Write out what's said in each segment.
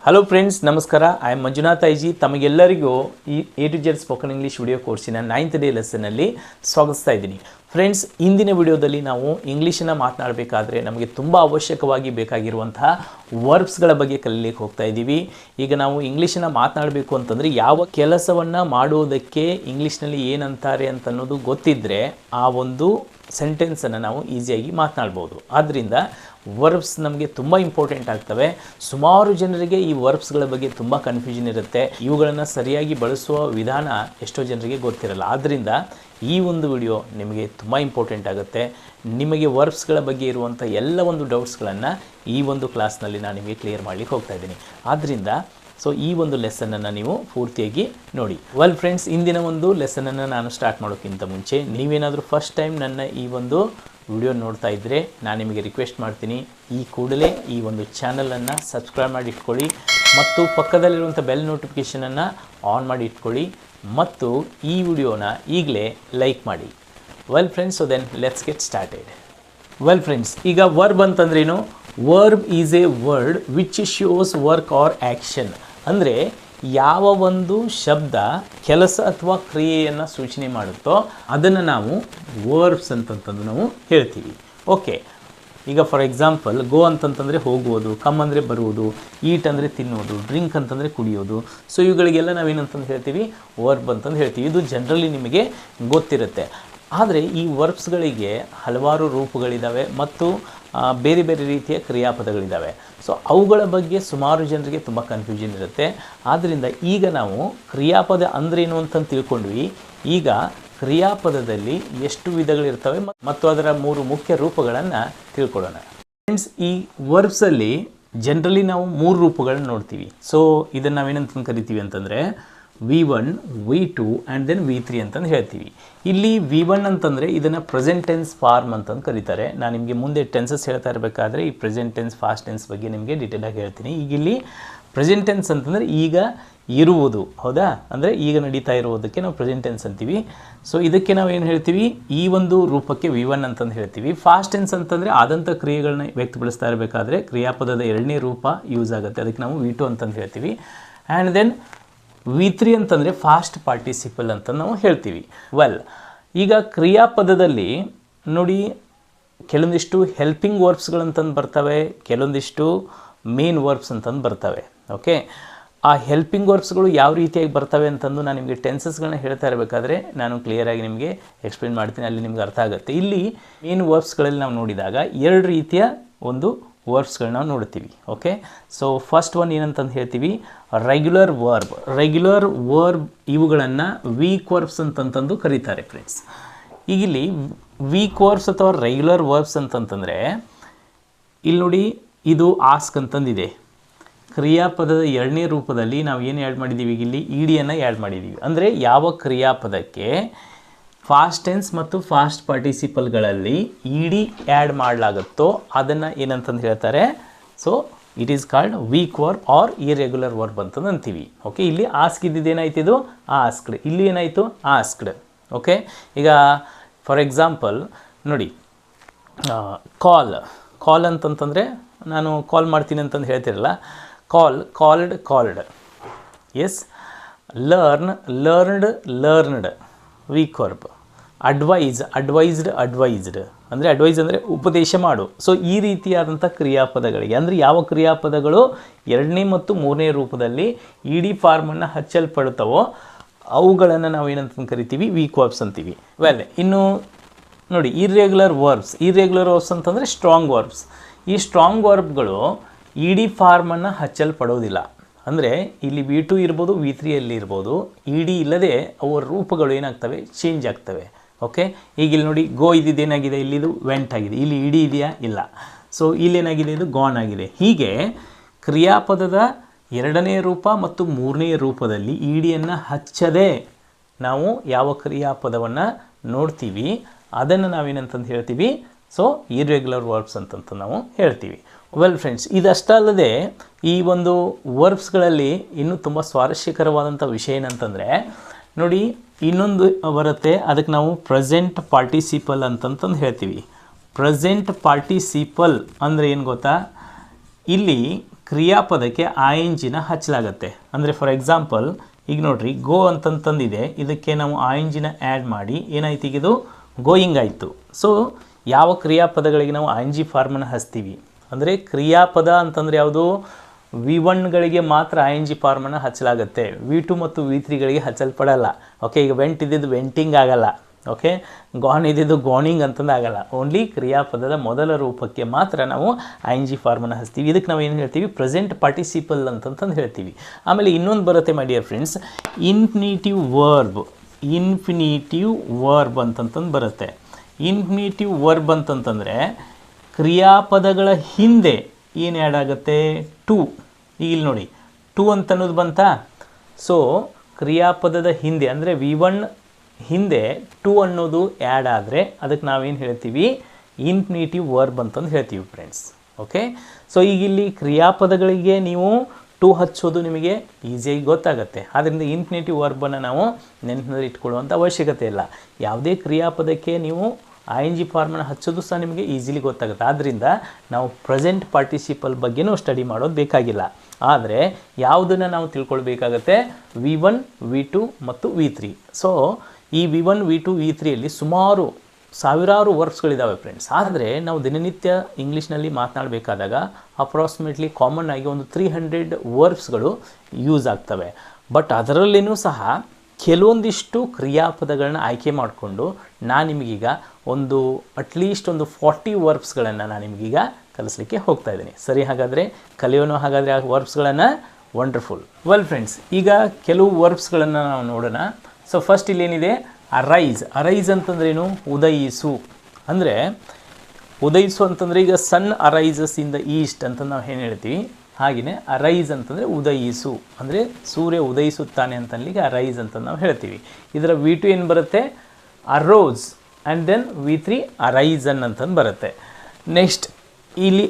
Hello friends, ನಮಸ್ಕಾರ. I am Manjunath IG. ತಮಗೆಲ್ಲರಿಗೂ ಈ A to Z spoken English video ಕೋರ್ಸಿನ 9th ಡೇ ಲೆಸನ್ನಲ್ಲಿ ಸ್ವಾಗತಿಸ್ತಾ ಇದ್ದೀನಿ. ಫ್ರೆಂಡ್ಸ್, ಇಂದಿನ ವಿಡಿಯೋದಲ್ಲಿ ನಾವು ಇಂಗ್ಲೀಷನ್ನು ಮಾತನಾಡಬೇಕಾದ್ರೆ ನಮಗೆ ತುಂಬ ಅವಶ್ಯಕವಾಗಿ ಬೇಕಾಗಿರುವಂತಹ ವರ್ಬ್ಸ್ಗಳ ಬಗ್ಗೆ ಕಲಿಯಲಿಕ್ಕೆ ಹೋಗ್ತಾ ಇದ್ದೀವಿ. ಈಗ ನಾವು ಇಂಗ್ಲೀಷನ್ನು ಮಾತನಾಡಬೇಕು ಅಂತಂದರೆ ಯಾವ ಕೆಲಸವನ್ನು ಮಾಡುವುದಕ್ಕೆ ಇಂಗ್ಲೀಷ್ನಲ್ಲಿ ಏನಂತಾರೆ ಅಂತ ಅನ್ನೋದು ಗೊತ್ತಿದ್ದರೆ ಆ ಒಂದು ಸೆಂಟೆನ್ಸನ್ನು ನಾವು ಈಸಿಯಾಗಿ ಮಾತನಾಡ್ಬೋದು. ಆದ್ದರಿಂದ ವರ್ಬ್ಸ್ ನಮಗೆ ತುಂಬ ಇಂಪಾರ್ಟೆಂಟ್ ಆಗ್ತವೆ. ಸುಮಾರು ಜನರಿಗೆ ಈ ವರ್ಬ್ಸ್ಗಳ ಬಗ್ಗೆ ತುಂಬ ಕನ್ಫ್ಯೂಷನ್ ಇರುತ್ತೆ. ಇವುಗಳನ್ನು ಸರಿಯಾಗಿ ಬಳಸುವ ವಿಧಾನ ಎಷ್ಟೋ ಜನರಿಗೆ ಗೊತ್ತಿರಲ್ಲ. ಆದ್ದರಿಂದ ಈ ಒಂದು ವಿಡಿಯೋ ನಿಮಗೆ ತುಂಬ ಇಂಪಾರ್ಟೆಂಟ್ ಆಗುತ್ತೆ. ನಿಮಗೆ ವರ್ಬ್ಸ್ಗಳ ಬಗ್ಗೆ ಇರುವಂಥ ಎಲ್ಲ ಒಂದು ಡೌಟ್ಸ್ಗಳನ್ನು ಈ ಒಂದು ಕ್ಲಾಸ್ನಲ್ಲಿ ನಾನು ನಿಮಗೆ ಕ್ಲಿಯರ್ ಮಾಡಲಿಕ್ಕೆ ಹೋಗ್ತಾ ಇದ್ದೀನಿ. ಆದ್ದರಿಂದ ಈ ಒಂದು ಲೆಸನನ್ನು ನೀವು ಪೂರ್ತಿಯಾಗಿ ನೋಡಿ. ವೆಲ್ ಫ್ರೆಂಡ್ಸ್, ಇಂದಿನ ಒಂದು ಲೆಸನನ್ನು ನಾನು ಸ್ಟಾರ್ಟ್ ಮಾಡೋಕ್ಕಿಂತ ಮುಂಚೆ ನೀವೇನಾದರೂ ಫಸ್ಟ್ ಟೈಮ್ ನನ್ನ ಈ ಒಂದು ವಿಡಿಯೋ ನೋಡ್ತಾ ಇದ್ದರೆ ನಾನು ನಿಮಗೆ ರಿಕ್ವೆಸ್ಟ್ ಮಾಡ್ತೀನಿ, ಈ ಕೂಡಲೇ ಈ ಒಂದು ಚಾನಲನ್ನು ಸಬ್ಸ್ಕ್ರೈಬ್ ಮಾಡಿ ಇಟ್ಕೊಳ್ಳಿ ಮತ್ತು ಪಕ್ಕದಲ್ಲಿರುವಂಥ ಬೆಲ್ ನೋಟಿಫಿಕೇಷನನ್ನು ಆನ್ ಮಾಡಿ ಇಟ್ಕೊಳ್ಳಿ ಮತ್ತು ಈ ವಿಡಿಯೋನ ಈಗಲೇ ಲೈಕ್ ಮಾಡಿ. Well friends, then let's get started. Well friends, ಈಗ ವರ್ಬ್ ಅಂತಂದ್ರೇನು? Verb is a word which shows work or action. ಅಂದರೆ ಯಾವ ಒಂದು ಶಬ್ದ ಕೆಲಸ ಅಥವಾ ಕ್ರಿಯೆಯನ್ನು ಸೂಚನೆ ಮಾಡುತ್ತೋ ಅದನ್ನು ನಾವು ವರ್ಬ್ಸ್ ಅಂತಂತಂದು ನಾವು ಹೇಳ್ತೀವಿ. ಓಕೆ, ಈಗ ಫಾರ್ ಎಕ್ಸಾಂಪಲ್ ಗೋ ಅಂತಂತಂದರೆ ಹೋಗುವುದು, ಕಮ್ ಅಂದರೆ ಬರುವುದು, ಈಟ್ ಅಂದರೆ ತಿನ್ನುವುದು, ಡ್ರಿಂಕ್ ಅಂತಂದರೆ ಕುಡಿಯೋದು. ಇವುಗಳಿಗೆಲ್ಲ ನಾವೇನಂತಂದು ಹೇಳ್ತೀವಿ? ವರ್ಬ್ ಅಂತಂದು ಹೇಳ್ತೀವಿ. ಇದು ಜನರಲಿ ನಿಮಗೆ ಗೊತ್ತಿರುತ್ತೆ. ಆದರೆ ಈ ವರ್ಬ್ಸ್ಗಳಿಗೆ ಹಲವಾರು ರೂಪಗಳಿದ್ದಾವೆ ಮತ್ತು ಬೇರೆ ಬೇರೆ ರೀತಿಯ ಕ್ರಿಯಾಪದಗಳಿದ್ದಾವೆ. ಅವುಗಳ ಬಗ್ಗೆ ಸುಮಾರು ಜನರಿಗೆ ತುಂಬ ಕನ್ಫ್ಯೂಷನ್ ಇರುತ್ತೆ. ಆದ್ದರಿಂದ ಈಗ ನಾವು ಕ್ರಿಯಾಪದ ಅಂದ್ರೇನು ಅಂತಂದು ತಿಳ್ಕೊಂಡ್ವಿ. ಈಗ ಕ್ರಿಯಾಪದದಲ್ಲಿ ಎಷ್ಟು ವಿಧಗಳಿರ್ತವೆ ಮತ್ತು ಅದರ 3 ಮುಖ್ಯ ರೂಪಗಳನ್ನು ತಿಳ್ಕೊಳ್ಳೋಣ. ಫ್ರೆಂಡ್ಸ್, ಈ ವರ್ಬ್ಸಲ್ಲಿ ಜನರಲಿ ನಾವು 3 ರೂಪಗಳನ್ನು ನೋಡ್ತೀವಿ. ಇದನ್ನು ನಾವೇನಂತ ಕರಿತೀವಿ ಅಂತಂದರೆ V1, V2 and then V3 ಅಂತಂದು ಹೇಳ್ತೀವಿ. ಇಲ್ಲಿ V1 ಅಂತಂದರೆ ಇದನ್ನು ಪ್ರೆಸೆಂಟ್ ಟೆನ್ಸ್ ಫಾರ್ಮ್ ಅಂತಂದು ಕರೀತಾರೆ. ನಾನು ನಿಮಗೆ ಮುಂದೆ ಟೆನ್ಸಸ್ ಹೇಳ್ತಾ ಇರಬೇಕಾದ್ರೆ ಈ ಪ್ರೆಸೆಂಟ್ ಟೆನ್ಸ್, ಫಾಸ್ಟ್ ಟೆನ್ಸ್ ಬಗ್ಗೆ ನಿಮಗೆ ಡೀಟೇಲಾಗಿ ಹೇಳ್ತೀನಿ. ಈಗ ಇಲ್ಲಿ ಪ್ರೆಸೆಂಟ್ ಟೆನ್ಸ್ ಅಂತಂದರೆ ಈಗ ಇರುವುದು, ಹೌದಾ? ಅಂದರೆ ಈಗ ನಡೀತಾ ಇರುವುದಕ್ಕೆ ನಾವು ಪ್ರೆಸೆಂಟ್ ಟೆನ್ಸ್ ಅಂತೀವಿ. ಇದಕ್ಕೆ ನಾವು ಏನು ಹೇಳ್ತೀವಿ? ಈ ಒಂದು ರೂಪಕ್ಕೆ V1 ಅಂತಂದು ಹೇಳ್ತೀವಿ. ಫಾಸ್ಟ್ ಟೆನ್ಸ್ ಅಂತಂದರೆ ಆದಂಥ ಕ್ರಿಯೆಗಳನ್ನ ವ್ಯಕ್ತಪಡಿಸ್ತಾ ಇರಬೇಕಾದ್ರೆ ಕ್ರಿಯಾಪದದ 2ನೇ ರೂಪ ಯೂಸ್ ಆಗುತ್ತೆ. ಅದಕ್ಕೆ ನಾವು V2 ಅಂತಂದು ಹೇಳ್ತೀವಿ. ಆ್ಯಂಡ್ ದೆನ್ V3 ಅಂತಂದರೆ ಫಾಸ್ಟ್ ಪಾರ್ಟಿಸಿಪಲ್ ಅಂತ ನಾವು ಹೇಳ್ತೀವಿ. ವೆಲ್, ಈಗ ಕ್ರಿಯಾಪದದಲ್ಲಿ ನೋಡಿ ಕೆಲವೊಂದಿಷ್ಟು ಹೆಲ್ಪಿಂಗ್ ವರ್ಬ್ಸ್ಗಳಂತಂದು ಬರ್ತವೆ, ಕೆಲವೊಂದಿಷ್ಟು ಮೇನ್ ವರ್ಬ್ಸ್ ಅಂತಂದು ಬರ್ತವೆ. ಓಕೆ, ಆ ಹೆಲ್ಪಿಂಗ್ ವರ್ಬ್ಸ್ಗಳು ಯಾವ ರೀತಿಯಾಗಿ ಬರ್ತವೆ ಅಂತಂದು ನಾನು ನಿಮಗೆ ಟೆನ್ಸಸ್ಗಳನ್ನ ಹೇಳ್ತಾ ಇರಬೇಕಾದ್ರೆ ನಾನು ಕ್ಲಿಯರಾಗಿ ನಿಮಗೆ ಎಕ್ಸ್ಪ್ಲೇನ್ ಮಾಡ್ತೀನಿ, ಅಲ್ಲಿ ನಿಮ್ಗೆ ಅರ್ಥ ಆಗುತ್ತೆ. ಇಲ್ಲಿ ಮೇನ್ ವರ್ಬ್ಸ್ಗಳಲ್ಲಿ ನಾವು ನೋಡಿದಾಗ 2 ರೀತಿಯ ಒಂದು ವರ್ಬ್ಸ್ಗಳನ್ನ ನಾವು ನೋಡ್ತೀವಿ. ಓಕೆ, ಫಸ್ಟ್ ಒನ್ ಏನಂತಂದು ಹೇಳ್ತೀವಿ? Regular verb. ರೆಗ್ಯುಲರ್ ವರ್ಬ್ ಇವುಗಳನ್ನು ವೀಕ್ ವರ್ಬ್ಸ್ ಅಂತಂದು ಕರೀತಾರೆ ಫ್ರೆಂಡ್ಸ್. ಈಗ ಇಲ್ಲಿ ವೀಕ್ ವರ್ಬ್ಸ್ ಅಥವಾ ರೆಗ್ಯುಲರ್ ವರ್ಬ್ಸ್ ಅಂತಂತಂದರೆ ಇಲ್ಲಿ ನೋಡಿ, ಇದು ಆಸ್ಕ್ ಅಂತಂದಿದೆ. ಕ್ರಿಯಾಪದದ 2ನೇ ರೂಪದಲ್ಲಿ ನಾವು ಏನು ಆ್ಯಡ್ ಮಾಡಿದ್ದೀವಿ? ಇಲ್ಲಿ ಇಡಿಯನ್ನು ಆ್ಯಡ್ ಮಾಡಿದ್ದೀವಿ. ಅಂದರೆ ಯಾವ ಕ್ರಿಯಾಪದಕ್ಕೆ ಫಾಸ್ಟ್ ಟೆನ್ಸ್ ಮತ್ತು ಫಾಸ್ಟ್ ಪಾರ್ಟಿಸಿಪಲ್ಗಳಲ್ಲಿ ಇಡಿ ಆ್ಯಡ್ ಮಾಡಲಾಗುತ್ತೋ ಅದನ್ನು ಏನಂತಂದು ಹೇಳ್ತಾರೆ? It is called weak verb or irregular verb ಅಂತಂದು ಅಂತೀವಿ. ಓಕೆ, ಇಲ್ಲಿ ಆಸ್ಕ್ ಇದ್ದಿದ್ದೇನಾಯ್ತು? ಇದು ಆಸ್ಕ್ಡ್. ಇಲ್ಲಿ ಏನಾಯಿತು? ಆಸ್ಕ್ಡ್. ಓಕೆ, ಈಗ ಫಾರ್ ಎಕ್ಸಾಂಪಲ್ ನೋಡಿ, ಕಾಲ್ ಅಂತಂತಂದರೆ ನಾನು ಕಾಲ್ ಮಾಡ್ತೀನಿ ಅಂತಂದು ಹೇಳ್ತಿರಲ್ಲ, called. Yes, learned weak verb. Advised ಅಂದರೆ ಅಡ್ವೈಸ್ ಅಂದರೆ ಉಪದೇಶ ಮಾಡು. ಈ ರೀತಿಯಾದಂಥ ಕ್ರಿಯಾಪದಗಳಿಗೆ, ಅಂದರೆ ಯಾವ ಕ್ರಿಯಾಪದಗಳು 2ನೇ ಮತ್ತು 3ನೇ ರೂಪದಲ್ಲಿ ಇಡಿ ಫಾರ್ಮನ್ನು ಹಚ್ಚಲ್ಪಡುತ್ತವೋ ಅವುಗಳನ್ನು ನಾವು ಏನಂತ ಕರಿತೀವಿ? ವೀಕ್ ವರ್ಬ್ಸ್ ಅಂತೀವಿ. ವೆಲ್, ಇನ್ನು ನೋಡಿ ಇರ್ರೆಗ್ಯುಲರ್ ವರ್ಬ್ಸ್ ಅಂತಂದರೆ ಸ್ಟ್ರಾಂಗ್ ವರ್ಬ್ಸ್. ಈ ಸ್ಟ್ರಾಂಗ್ ವರ್ಬ್ಗಳು ಇಡಿ ಫಾರ್ಮನ್ನು ಹಚ್ಚಲ್ಪಡೋದಿಲ್ಲ. ಅಂದರೆ ಇಲ್ಲಿ V2 ಇರ್ಬೋದು, V3 ಅಲ್ಲಿ ಇರ್ಬೋದು, ಇಡಿ ಇಲ್ಲದೆ ಅವರ ರೂಪಗಳು ಏನಾಗ್ತವೆ? ಚೇಂಜ್ ಆಗ್ತವೆ. ಓಕೆ, ಈಗ ಇಲ್ಲಿ ನೋಡಿ, ಗೋ ಇದ್ದಿದ್ದೇನಾಗಿದೆ? ಇಲ್ಲಿದು ವೆಂಟ್ ಆಗಿದೆ. ಇಲ್ಲಿ ಇಡಿ ಇದೆಯಾ? ಇಲ್ಲ. ಇಲ್ಲೇನಾಗಿದೆ? ಇದು ಗಾನ್ ಆಗಿದೆ. ಹೀಗೆ ಕ್ರಿಯಾಪದದ 2ನೇ ರೂಪ ಮತ್ತು 3ನೇ ರೂಪದಲ್ಲಿ ಇಡಿಯನ್ನು ಹಚ್ಚದೆ ನಾವು ಯಾವ ಕ್ರಿಯಾಪದವನ್ನು ನೋಡ್ತೀವಿ ಅದನ್ನು ನಾವೇನಂತಂದು ಹೇಳ್ತೀವಿ? ಇರ್ರೆಗ್ಯುಲರ್ ವರ್ಬ್ಸ್ ಅಂತಂತ ನಾವು ಹೇಳ್ತೀವಿ. ವೆಲ್ ಫ್ರೆಂಡ್ಸ್, ಇದಷ್ಟಲ್ಲದೆ ಈ ಒಂದು ವರ್ಬ್ಸ್ಗಳಲ್ಲಿ ಇನ್ನೂ ತುಂಬ ಸ್ವಾರಸ್ಯಕರವಾದಂಥ ವಿಷಯ ಏನಂತಂದರೆ ನೋಡಿ, ಇನ್ನೊಂದು ಬರುತ್ತೆ, ಅದಕ್ಕೆ ನಾವು ಪ್ರೆಸೆಂಟ್ ಪಾರ್ಟಿಸಿಪಲ್ ಅಂತಂತಂದು ಹೇಳ್ತೀವಿ. ಪ್ರೆಸೆಂಟ್ ಪಾರ್ಟಿಸಿಪಲ್ ಅಂದರೆ ಏನು ಗೊತ್ತಾ? ಇಲ್ಲಿ ಕ್ರಿಯಾಪದಕ್ಕೆ ಐ ಎನ್ ಜಿನ ಹಚ್ಚಲಾಗತ್ತೆ. ಅಂದರೆ ಫಾರ್ ಎಕ್ಸಾಂಪಲ್ ಈಗ ನೋಡ್ರಿ ಗೋ ಅಂತಂತಂದಿದೆ, ಇದಕ್ಕೆ ನಾವು ಐ ಎನ್ ಜಿನ ಆ್ಯಡ್ ಮಾಡಿ ಏನಾಯ್ತು, ಈಗ ಇದು ಗೋಯಿಂಗ್ ಆಯಿತು. ಸೊ ಯಾವ ಕ್ರಿಯಾಪದಗಳಿಗೆ ನಾವು ಐ ಎನ್ ಜಿ ಫಾರ್ಮನ್ನು ಹಚ್ತೀವಿ ಅಂದರೆ ಕ್ರಿಯಾಪದ ಅಂತಂದರೆ ಯಾವುದು, V1ಗಳಿಗೆ ಮಾತ್ರ ಐ ಎನ್ ಜಿ ಫಾರ್ಮನ್ನು ಹಚ್ಚಲಾಗುತ್ತೆ, V2 ಮತ್ತು V3ಗಳಿಗೆ ಹಚ್ಚಲ್ಪಡಲ್ಲ. ಓಕೆ, ಈಗ ವೆಂಟ್ ಇದ್ದಿದ್ದು ವೆಂಟಿಂಗ್ ಆಗಲ್ಲ, ಓಕೆ, ಗಾನ್ ಇದ್ದಿದ್ದು ಗಾನಿಂಗ್ ಅಂತಂದು ಆಗಲ್ಲ. ಓನ್ಲಿ ಕ್ರಿಯಾಪದದ ಮೊದಲ ರೂಪಕ್ಕೆ ಮಾತ್ರ ನಾವು ಐ ಎನ್ ಜಿ ಫಾರ್ಮನ್ನು ಹಚ್ತೀವಿ. ಇದಕ್ಕೆ ನಾವು ಏನು ಹೇಳ್ತೀವಿ, ಪ್ರೆಸೆಂಟ್ ಪಾರ್ಟಿಸಿಪಲ್ ಅಂತಂತಂದು ಹೇಳ್ತೀವಿ. ಆಮೇಲೆ ಇನ್ನೊಂದು ಬರುತ್ತೆ my dear friends, infinitive verb ಅಂತಂತಂದು ಬರುತ್ತೆ. ಇನ್ಫಿನಿಟಿವ್ ವರ್ಬ್ ಅಂತಂತಂದರೆ ಕ್ರಿಯಾಪದಗಳ ಹಿಂದೆ ಏನು ಆ್ಯಡ್ ಆಗುತ್ತೆ, ಟು. ಈಗ ಇಲ್ಲಿ ನೋಡಿ ಟು ಅಂತ ಅನ್ನೋದು ಬಂತಾ. ಸೊ ಕ್ರಿಯಾಪದದ ಹಿಂದೆ ಅಂದರೆ V1 ಹಿಂದೆ ಟು ಅನ್ನೋದು ಆ್ಯಡ್ ಆದರೆ ಅದಕ್ಕೆ ನಾವೇನು ಹೇಳ್ತೀವಿ, ಇನ್ಫಿನಿಟಿವ್ ವರ್ಬ್ ಅಂತಂದು ಹೇಳ್ತೀವಿ ಫ್ರೆಂಡ್ಸ್. ಓಕೆ, ಸೊ ಈಗ ಇಲ್ಲಿ ಕ್ರಿಯಾಪದಗಳಿಗೆ ನೀವು ಟು ಹಚ್ಚೋದು ನಿಮಗೆ ಈಸಿಯಾಗಿ ಗೊತ್ತಾಗುತ್ತೆ. ಆದ್ದರಿಂದ ಇನ್ಫಿನಿಟಿವ್ ವರ್ಬನ್ನು ನಾವು ನೆನಪಿನಲ್ಲಿ ಇಟ್ಕೊಳ್ಳುವಂಥ ಅವಶ್ಯಕತೆ ಇಲ್ಲ. ಯಾವುದೇ ಕ್ರಿಯಾಪದಕ್ಕೆ ನೀವು ಐ ಎನ್ ಜಿ ಫಾರ್ಮನ್ನು ಹಚ್ಚೋದು ಸಹ ನಿಮಗೆ ಈಸಿಲಿ ಗೊತ್ತಾಗುತ್ತೆ. ಆದ್ದರಿಂದ ನಾವು ಪ್ರೆಸೆಂಟ್ ಪಾರ್ಟಿಸಿಪಲ್ ಬಗ್ಗೆನೂ ಸ್ಟಡಿ ಮಾಡೋದು ಬೇಕಾಗಿಲ್ಲ. ಆದರೆ ಯಾವುದನ್ನು ನಾವು ತಿಳ್ಕೊಳ್ಬೇಕಾಗತ್ತೆ, V1, V2 ಮತ್ತು V3. ಸೊ ಈ V1, V2, V3ಯಲ್ಲಿ ಸುಮಾರು ಸಾವಿರಾರು ವರ್ಬ್ಸ್ಗಳಿದ್ದಾವೆ ಫ್ರೆಂಡ್ಸ್. ಆದರೆ ನಾವು ದಿನನಿತ್ಯ ಇಂಗ್ಲೀಷ್ನಲ್ಲಿ ಮಾತನಾಡಬೇಕಾದಾಗ ಅಪ್ರಾಕ್ಸಿಮೇಟ್ಲಿ ಕಾಮನ್ ಆಗಿ ಒಂದು 300 ವರ್ಬ್ಸ್ಗಳು ಯೂಸ್ ಆಗ್ತವೆ. ಬಟ್ ಅದರಲ್ಲಿನೂ ಸಹ ಕೆಲವೊಂದಿಷ್ಟು ಕ್ರಿಯಾಪದಗಳನ್ನ ಆಯ್ಕೆ ಮಾಡಿಕೊಂಡು ನಾನು ನಿಮಗೀಗ ಒಂದು ಅಟ್ಲೀಸ್ಟ್ ಒಂದು 40 ವರ್ಬ್ಸ್ಗಳನ್ನು ನಾನು ನಿಮಗೀಗ ಕಲಿಸ್ಲಿಕ್ಕೆ ಹೋಗ್ತಾ ಇದ್ದೀನಿ. ಸರಿ, ಹಾಗಾದರೆ ಕಲಿಯೋನು ಹಾಗಾದರೆ ಆ ವರ್ಬ್ಸ್ಗಳನ್ನು. ವಂಡರ್ಫುಲ್. ವೆಲ್ ಫ್ರೆಂಡ್ಸ್, ಈಗ ಕೆಲವು ವರ್ಬ್ಸ್ಗಳನ್ನು ನಾವು ನೋಡೋಣ. ಸೊ ಫಸ್ಟ್ ಇಲ್ಲೇನಿದೆ, ಅರೈಸ್ ಅಂತಂದ್ರೇನು, ಉದಯಿಸು. ಅಂದರೆ ಉದಯಿಸು ಅಂತಂದರೆ ಈಗ ಸನ್ ಅರೈಸಸ್ ಇನ್ ದ ಈಸ್ಟ್ ಅಂತ ನಾವು ಏನು ಹೇಳ್ತೀವಿ, ಹಾಗೆಯೇ ಅರೈಸ್ ಅಂತಂದರೆ ಉದಯಿಸು, ಅಂದರೆ ಸೂರ್ಯ ಉದಯಿಸುತ್ತಾನೆ ಅಂತಲ್ಲಿಗೆ ಅರೈಸ್ ಅಂತ ನಾವು ಹೇಳ್ತೀವಿ. ಇದರ V2 ಏನು ಬರುತ್ತೆ, ಅರೋಸ್, ಆ್ಯಂಡ್ ದೆನ್ V3 ಅರೈಸನ್ ಅಂತಂದು ಬರುತ್ತೆ. ನೆಕ್ಸ್ಟ್ ಇಲ್ಲಿ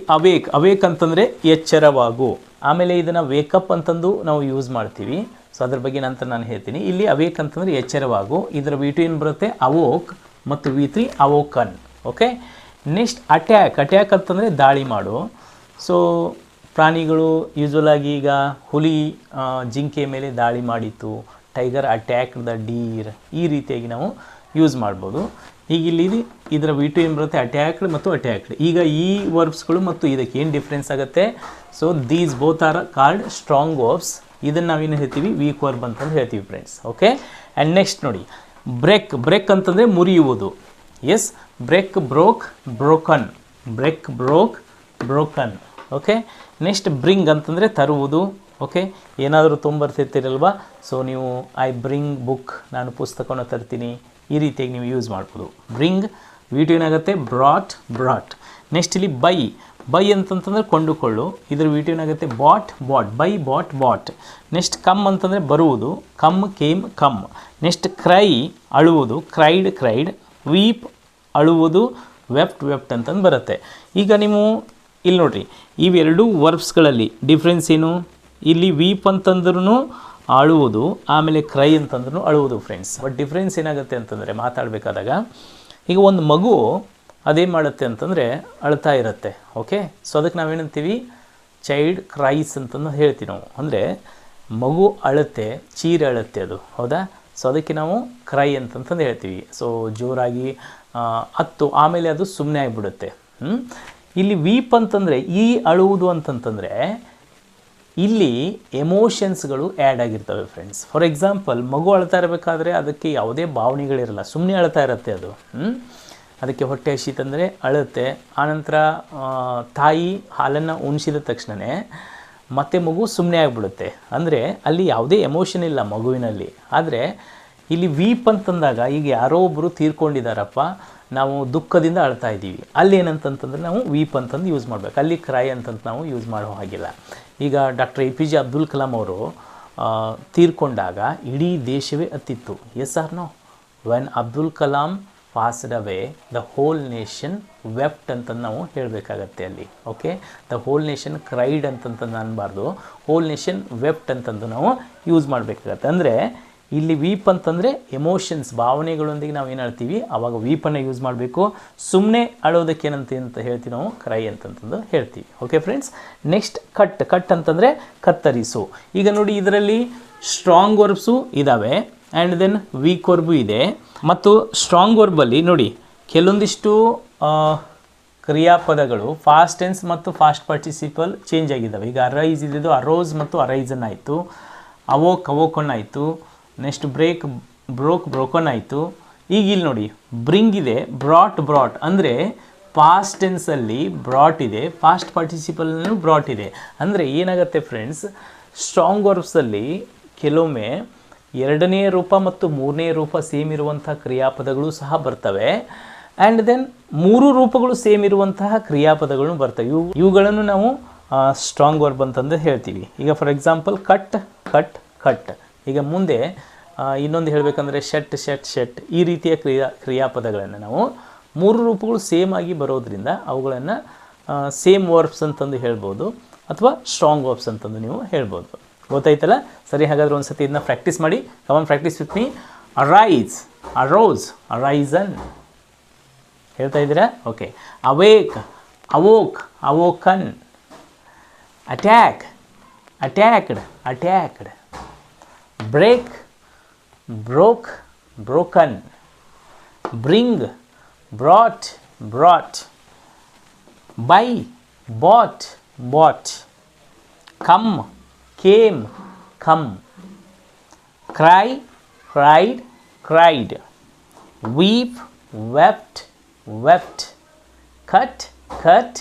ಅವೇಕ್ ಅಂತಂದರೆ ಎಚ್ಚರವಾಗು. ಆಮೇಲೆ ಇದನ್ನು ವೇಕಪ್ ಅಂತಂದು ನಾವು ಯೂಸ್ ಮಾಡ್ತೀವಿ. ಸೊ ಅದ್ರ ಬಗ್ಗೆ ನಂತರ ನಾನು ಹೇಳ್ತೀನಿ. ಇಲ್ಲಿ ಅವೇಕ್ ಅಂತಂದರೆ ಎಚ್ಚರವಾಗು, ಇದರ V2 ಏನು ಬರುತ್ತೆ, ಅವೋಕ್, ಮತ್ತು V3 ಅವೋಕನ್. ಓಕೆ, ನೆಕ್ಸ್ಟ್ ಅಟ್ಯಾಕ್ ಅಂತಂದರೆ ದಾಳಿ ಮಾಡು. ಸೊ ಪ್ರಾಣಿಗಳು ಯೂಶ್ವಲ್ ಆಗಿ ಈಗ ಹುಲಿ ಜಿಂಕೆ ಮೇಲೆ ದಾಳಿ ಮಾಡಿತ್ತು, ಟೈಗರ್ ಅಟ್ಯಾಕ್ ದ ಡೀರ್, ಈ ರೀತಿಯಾಗಿ ನಾವು ಯೂಸ್ ಮಾಡ್ಬೋದು. ಈಗ ಇಲ್ಲಿ ಇದರ V2 ಏನು ಬರುತ್ತೆ, ಅಟ್ಯಾಕ್ಡ್ ಮತ್ತು ಅಟ್ಯಾಕ್ಡ್. ಈಗ ಈ ವರ್ಬ್ಸ್ಗಳು ಮತ್ತು ಇದಕ್ಕೆ ಏನು ಡಿಫ್ರೆನ್ಸ್ ಆಗುತ್ತೆ, so these both are called strong verbs. ಇದನ್ನು ನಾವೇನು ಹೇಳ್ತೀವಿ, ವೀಕ್ ವರ್ಬ್ ಅಂತಂದು ಹೇಳ್ತೀವಿ ಫ್ರೆಂಡ್ಸ್. ಓಕೆ, ಆ್ಯಂಡ್ ನೆಕ್ಸ್ಟ್ ನೋಡಿ, ಬ್ರೇಕ್ ಅಂತಂದರೆ ಮುರಿಯುವುದು. Yes, broken. Okay, next bring ಅಂತಂದರೆ ತರುವುದು. ಓಕೆ, ಏನಾದರೂ ತೊಂಬರ್ತಿರ್ತೀರಲ್ವ, ಸೊ ನೀವು ಐ ಬ್ರಿಂಗ್ ಬುಕ್, ನಾನು ಪುಸ್ತಕವನ್ನು ತರ್ತೀನಿ, ಈ ರೀತಿಯಾಗಿ ನೀವು ಯೂಸ್ ಮಾಡ್ಬೋದು. ಬ್ರಿಂಗ್, V2 ಏನಾಗುತ್ತೆ, ಬ್ರಾಟ್. ನೆಕ್ಸ್ಟ್ ಇಲ್ಲಿ ಬೈ ಅಂತಂತಂದರೆ ಕೊಂಡುಕೊಳ್ಳು, ಇದರ V2 ಏನಾಗುತ್ತೆ, bought. Buy bought. Next come ಅಂತಂದರೆ ಬರುವುದು, ಕಮ್. ನೆಕ್ಸ್ಟ್ ಕ್ರೈ, ಅಳುವುದು, ಕ್ರೈಡ್. ವೀಪ್, ಅಳುವುದು, ವೆಪ್ಟ್ ಅಂತಂದು ಬರುತ್ತೆ. ಈಗ ನೀವು ಇಲ್ಲಿ ನೋಡ್ರಿ, ಇವೆರಡೂ ವರ್ಬ್ಸ್ಗಳಲ್ಲಿ ಡಿಫ್ರೆನ್ಸ್ ಏನು, ಇಲ್ಲಿ ವೀಪ್ ಅಂತಂದ್ರೂ ಅಳುವುದು, ಆಮೇಲೆ ಕ್ರೈ ಅಂತಂದ್ರೂ ಅಳುವುದು ಫ್ರೆಂಡ್ಸ್. ಬಟ್ ಡಿಫ್ರೆನ್ಸ್ ಏನಾಗುತ್ತೆ ಅಂತಂದರೆ ಮಾತಾಡಬೇಕಾದಾಗ, ಈಗ ಒಂದು ಮಗು ಅದೇನು ಮಾಡುತ್ತೆ ಅಂತಂದರೆ ಅಳ್ತಾ ಇರುತ್ತೆ. ಓಕೆ, ಸೊ ಅದಕ್ಕೆ ನಾವೇನಂತೀವಿ, ಚೈಲ್ಡ್ ಕ್ರೈಸ್ ಅಂತಂದು ಹೇಳ್ತೀವಿ ನಾವು. ಅಂದರೆ ಮಗು ಅಳುತ್ತೆ, ಚೀರೆ ಅಳುತ್ತೆ ಅದು, ಹೌದಾ. ಸೊ ಅದಕ್ಕೆ ನಾವು ಕ್ರೈ ಅಂತಂದು ಹೇಳ್ತೀವಿ. ಸೊ ಜೋರಾಗಿ ಹತ್ತು, ಆಮೇಲೆ ಅದು ಸುಮ್ಮನೆ ಆಗಿಬಿಡುತ್ತೆ. ಇಲ್ಲಿ ವೀಪ್ ಅಂತಂದರೆ ಈ ಅಳುವುದು ಅಂತಂತಂದರೆ ಇಲ್ಲಿ ಎಮೋಷನ್ಸ್ಗಳು ಆ್ಯಡ್ ಆಗಿರ್ತವೆ ಫ್ರೆಂಡ್ಸ್. ಫಾರ್ ಎಕ್ಸಾಂಪಲ್, ಮಗು ಅಳ್ತಾ ಇರಬೇಕಾದ್ರೆ ಅದಕ್ಕೆ ಯಾವುದೇ ಭಾವನೆಗಳಿರಲ್ಲ, ಸುಮ್ಮನೆ ಅಳ್ತಾ ಇರುತ್ತೆ ಅದು. ಅದಕ್ಕೆ ಹೊಟ್ಟೆ ಹಸಿತಂದರೆ ಅಳುತ್ತೆ. ಆನಂತರ ತಾಯಿ ಹಾಲನ್ನು ಉಣಿಸಿದ ತಕ್ಷಣವೇ ಮತ್ತೆ ಮಗು ಸುಮ್ಮನೆ ಆಗಿಬಿಡುತ್ತೆ. ಅಂದರೆ ಅಲ್ಲಿ ಯಾವುದೇ ಎಮೋಷನ್ ಇಲ್ಲ ಮಗುವಿನಲ್ಲಿ. ಆದರೆ ಇಲ್ಲಿ ವೀಪ್ ಅಂತಂದಾಗ, ಈಗ ಯಾರೋ ಒಬ್ಬರು ತೀರ್ಕೊಂಡಿದ್ದಾರಪ್ಪ, ನಾವು ದುಃಖದಿಂದ ಅಳ್ತಾ ಇದ್ದೀವಿ, ಅಲ್ಲಿ ಏನಂತಂತಂದರೆ ನಾವು ವೀಪ್ ಅಂತಂದು ಯೂಸ್ ಮಾಡಬೇಕು, ಅಲ್ಲಿ ಕ್ರೈ ಅಂತಂತ ನಾವು ಯೂಸ್ ಮಾಡೋ ಹಾಗಿಲ್ಲ. ಈಗ ಡಾಕ್ಟರ್ APJ ಅಬ್ದುಲ್ ಕಲಾಂ ಅವರು ತೀರ್ಕೊಂಡಾಗ ಇಡೀ ದೇಶವೇ ಅತ್ತಿತ್ತು. Yes or no? When Abdul Kalam passed away the whole nation wept ಅಂತಂದು ನಾವು ಹೇಳಬೇಕಾಗತ್ತೆ ಅಲ್ಲಿ. Okay, the whole nation cried ಅಂತಂತಂದು ಅನ್ನಬಾರ್ದು, ಹೋಲ್ ನೇಷನ್ ವೆಪ್ಟ್ ಅಂತಂದು ನಾವು ಯೂಸ್ ಮಾಡಬೇಕಾಗತ್ತೆ. ಅಂದರೆ ಇಲ್ಲಿ ವೀಪ್ ಅಂತಂದರೆ ಎಮೋಷನ್ಸ್, ಭಾವನೆಗಳೊಂದಿಗೆ ನಾವು ಏನು ಹೇಳ್ತೀವಿ ಆವಾಗ ವೀಪನ್ನು ಯೂಸ್ ಮಾಡಬೇಕು. ಸುಮ್ಮನೆ ಅಳೋದಕ್ಕೆ ಏನಂತ ಅಂತ ಹೇಳ್ತೀವಿ ನಾವು ಕ್ರೈ ಅಂತಂತಂದು ಹೇಳ್ತೀವಿ. Okay friends, next cut. Cut ಅಂತಂದರೆ ಕತ್ತರಿಸು. ಈಗ ನೋಡಿ ಇದರಲ್ಲಿ ಸ್ಟ್ರಾಂಗ್ ವರ್ಬ್ಸು ಇದ್ದಾವೆ ಆ್ಯಂಡ್ ದೆನ್ ವೀಕ್ ವರ್ಬು ಇದೆ. ಮತ್ತು ಸ್ಟ್ರಾಂಗ್ ವರ್ಬಲ್ಲಿ ನೋಡಿ ಕೆಲವೊಂದಿಷ್ಟು ಕ್ರಿಯಾಪದಗಳು ಫಾಸ್ಟ್ ಟೆನ್ಸ್ ಮತ್ತು ಫಾಸ್ಟ್ ಪಾರ್ಟಿಸಿಪಲ್ ಚೇಂಜ್ ಆಗಿದ್ದಾವೆ. ಈಗ ಅರೈಸ್ ಇದ್ದಿದ್ದು ಅರೋಸ್ ಮತ್ತು ಅರೈಸನ್ ಆಯಿತು, ಅವೋಕ್ ಅವೋಕನ್ ಆಯಿತು, ನೆಕ್ಸ್ಟ್ ಬ್ರೋಕನ್ ಆಯಿತು. ಈಗ ಇಲ್ಲಿ ನೋಡಿ ಬ್ರಿಂಗ್ ಇದೆ, ಬ್ರಾಟ್ ಅಂದರೆ ಪಾಸ್ಟ್ ಟೆನ್ಸಲ್ಲಿ ಬ್ರಾಟ್ ಇದೆ, ಫಾಸ್ಟ್ ಪಾರ್ಟಿಸಿಪಲ್ನೂ ಬ್ರಾಟ್ ಇದೆ. ಅಂದರೆ ಏನಾಗುತ್ತೆ ಫ್ರೆಂಡ್ಸ್, ಸ್ಟ್ರಾಂಗ್ ವರ್ಬ್ಸಲ್ಲಿ ಕೆಲವೊಮ್ಮೆ ಎರಡನೇ ರೂಪ ಮತ್ತು ಮೂರನೇ ರೂಪ ಸೇಮ್ ಇರುವಂಥ ಕ್ರಿಯಾಪದಗಳು ಸಹ ಬರ್ತವೆ. ಆ್ಯಂಡ್ ದೆನ್ ಮೂರು ರೂಪಗಳು ಸೇಮ್ ಇರುವಂತಹ ಕ್ರಿಯಾಪದಗಳು ಬರ್ತವೆ. ಇವುಗಳನ್ನು ನಾವು ಸ್ಟ್ರಾಂಗ್ ವರ್ಬ್ ಅಂತಂದು ಹೇಳ್ತೀವಿ. ಈಗ for example cut cut cut. ಈಗ ಮುಂದೆ ಇನ್ನೊಂದು ಹೇಳಬೇಕಂದ್ರೆ ಶಟ್ ಈ ರೀತಿಯ ಕ್ರಿಯಾಪದಗಳನ್ನು ನಾವು ಮೂರು ರೂಪಗಳು ಸೇಮ್ ಆಗಿ ಬರೋದ್ರಿಂದ ಅವುಗಳನ್ನು ಸೇಮ್ ವರ್ಬ್ಸ್ ಅಂತಂದು ಹೇಳ್ಬೋದು ಅಥವಾ ಸ್ಟ್ರಾಂಗ್ ವರ್ಬ್ಸ್ ಅಂತಂದು ನೀವು ಹೇಳ್ಬೋದು. ಗೊತ್ತಾಯ್ತಲ್ಲ? ಸರಿ, ಹಾಗಾದರೆ ಒಂದು ಸತಿ ಇದನ್ನ ಪ್ರಾಕ್ಟೀಸ್ ಮಾಡಿ. Come on practice with me. Arise, arose, arisen. ಹೇಳ್ತಾ ಇದ್ದೀರಾ? Okay. Awake, awoke, awoken. Attack, attacked, attacked. Break, broke, broken. Bring, brought, brought. Buy, bought, bought. Come, came, come. Cry, cried, cried. Weep, wept, wept. Cut cut